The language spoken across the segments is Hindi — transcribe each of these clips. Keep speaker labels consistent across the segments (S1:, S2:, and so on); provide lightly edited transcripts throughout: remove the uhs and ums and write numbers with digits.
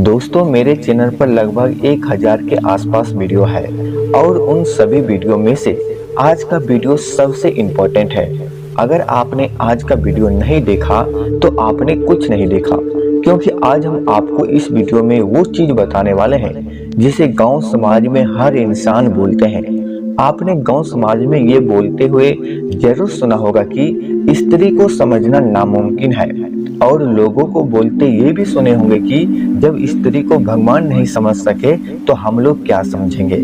S1: दोस्तों, मेरे चैनल पर लगभग 1000 के आसपास वीडियो है और उन सभी वीडियो में से आज का वीडियो सबसे इम्पोर्टेंट है। अगर आपने आज का वीडियो नहीं देखा तो आपने कुछ नहीं देखा, क्योंकि आज हम आपको इस वीडियो में वो चीज बताने वाले हैं जिसे गांव समाज में हर इंसान बोलते हैं। आपने गांव समाज में ये बोलते हुए जरूर सुना होगा कि स्त्री को समझना नामुमकिन है, और लोगों को बोलते ये भी सुने होंगे कि जब स्त्री को भगवान नहीं समझ सके तो हम लोग क्या समझेंगे।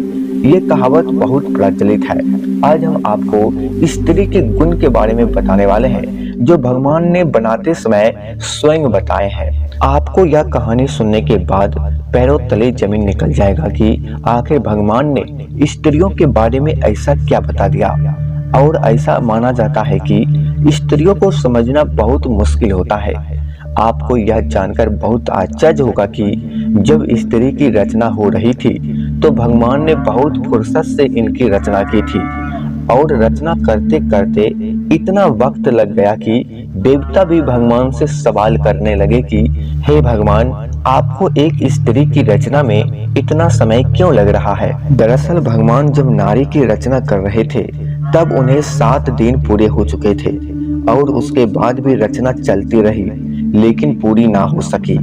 S1: ये कहावत बहुत प्रचलित है। आज हम आपको स्त्री के गुण के बारे में बताने वाले हैं जो भगवान ने बनाते समय स्वयं बताए हैं। आपको यह कहानी सुनने के बाद पैरों तले जमीन निकल जाएगा कि आखिर भगवान ने स्त्रियों के बारे में ऐसा क्या बता दिया। और ऐसा माना जाता है कि स्त्रियों को समझना बहुत मुश्किल होता है। आपको यह जानकर बहुत आश्चर्य होगा कि जब स्त्री की रचना हो रही थी तो भगवान ने बहुत फुर्सत से इनकी रचना की थी, और रचना करते करते इतना वक्त लग गया कि देवता भी भगवान से सवाल करने लगे कि हे भगवान, आपको एक स्त्री की रचना में इतना समय क्यों लग रहा है। दरअसल भगवान जब नारी की रचना कर रहे थे तब उन्हें 7 दिन पूरे हो चुके थे, और उसके बाद भी रचना चलती रही लेकिन पूरी ना हो सकी।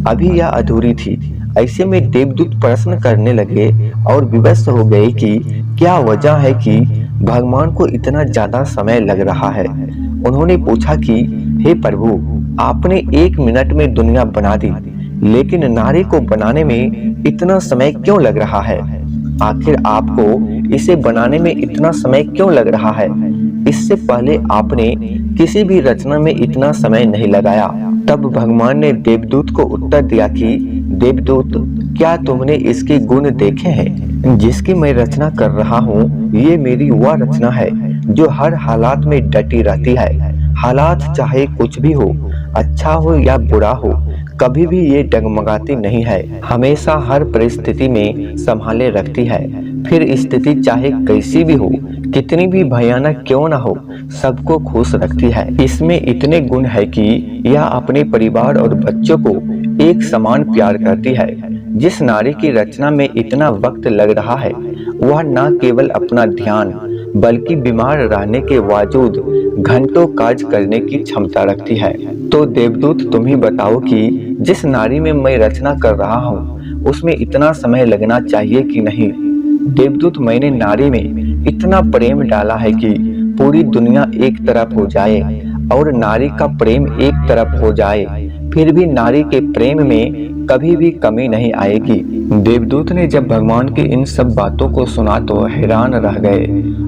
S1: अभी यह अधूरी थी। ऐसे में देवदूत प्रश्न करने लगे और विवश हो गए कि क्या वजह है कि भगवान को इतना ज्यादा समय लग रहा है। उन्होंने पूछा कि हे प्रभु, आपने 1 मिनट में दुनिया बना दी, लेकिन नारी को बनाने में इतना समय क्यों लग रहा है। आखिर आपको इसे बनाने में इतना समय क्यों लग रहा है। इससे पहले आपने किसी भी रचना में इतना समय नहीं लगाया। तब भगवान ने देवदूत को उत्तर दिया कि देवदूत, क्या तुमने इसके गुण देखे हैं जिसकी मैं रचना कर रहा हूँ। ये मेरी वह रचना है जो हर हालात में डटी रहती है। हालात चाहे कुछ भी हो, अच्छा हो या बुरा हो, कभी भी ये डगमगाती नहीं है। हमेशा हर परिस्थिति में संभाले रखती है। फिर स्थिति चाहे कैसी भी हो, कितनी भी भयानक क्यों ना हो, सबको खुश रखती है। इसमें इतने गुण है कि यह अपने परिवार और बच्चों को एक समान प्यार करती है। जिस नारी की रचना में इतना वक्त लग रहा है वह न केवल अपना ध्यान बल्कि बीमार रहने के बावजूद घंटों कार्य करने की क्षमता रखती है। तो देवदूत, तुम ही बताओ कि जिस नारी में मैं रचना कर रहा हूँ उसमें इतना समय लगना चाहिए कि नहीं। देवदूत, मैंने नारी में इतना प्रेम डाला है कि पूरी दुनिया एक तरफ हो जाए और नारी का प्रेम एक तरफ हो जाए, फिर भी नारी के प्रेम में कभी भी कमी नहीं आएगी। देवदूत ने जब भगवान की इन सब बातों को सुना तो हैरान रह गए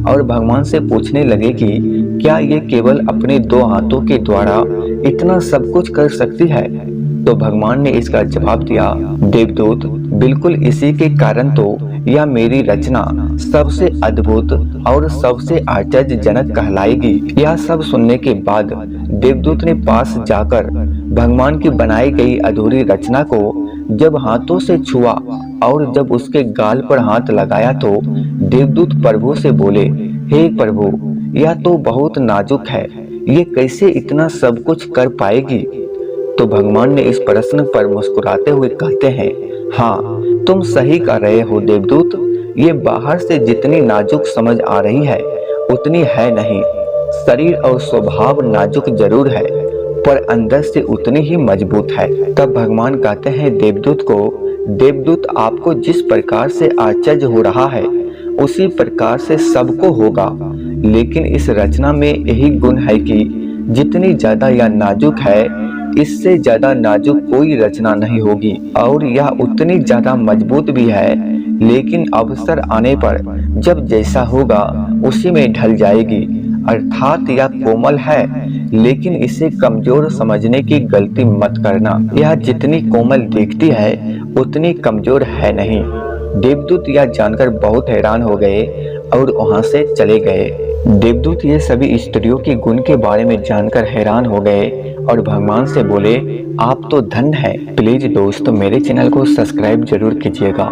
S1: और भगवान से पूछने लगे कि क्या ये केवल अपने 2 हाथों के द्वारा इतना सब कुछ कर सकती है। तो भगवान ने इसका जवाब दिया, देवदूत, बिल्कुल इसी के कारण तो यह मेरी रचना सबसे अद्भुत और सबसे आश्चर्यजनक कहलाएगी। यह सब सुनने के बाद देवदूत ने पास जाकर भगवान की बनाई गई अधूरी रचना को जब हाथों से छुआ और जब उसके गाल पर हाथ लगाया तो देवदूत प्रभु से बोले, हे प्रभु, यह तो बहुत नाजुक है, ये कैसे इतना सब कुछ कर पाएगी। तो भगवान ने इस प्रश्न पर मुस्कुराते हुए कहते हैं, हाँ, तुम सही कह रहे हो देवदूत, ये बाहर से जितनी नाजुक समझ आ रही है उतनी है नहीं। शरीर और स्वभाव नाजुक जरूर है पर अंदर से उतनी ही मजबूत है। तब भगवान कहते हैं देवदूत को, देवदूत, आपको जिस प्रकार से आश्चर्य हो रहा है उसी प्रकार से सबको होगा, लेकिन इस रचना में यही गुण है कि जितनी ज्यादा यह नाजुक है इससे ज्यादा नाजुक कोई रचना नहीं होगी, और यह उतनी ज्यादा मजबूत भी है, लेकिन अवसर आने पर जब जैसा होगा उसी में ढल जाएगी। अर्थात यह कोमल है, लेकिन इसे कमजोर समझने की गलती मत करना। यह जितनी कोमल दिखती है उतनी कमजोर है नहीं। देवदूत यह जानकर बहुत हैरान हो गए और वहां से चले गए। देवदूत ये सभी स्त्रियों के गुण के बारे में जानकर हैरान हो गए और भगवान से बोले, आप तो धन्य हैं। प्लीज दोस्तों, मेरे चैनल को सब्सक्राइब जरूर कीजिएगा।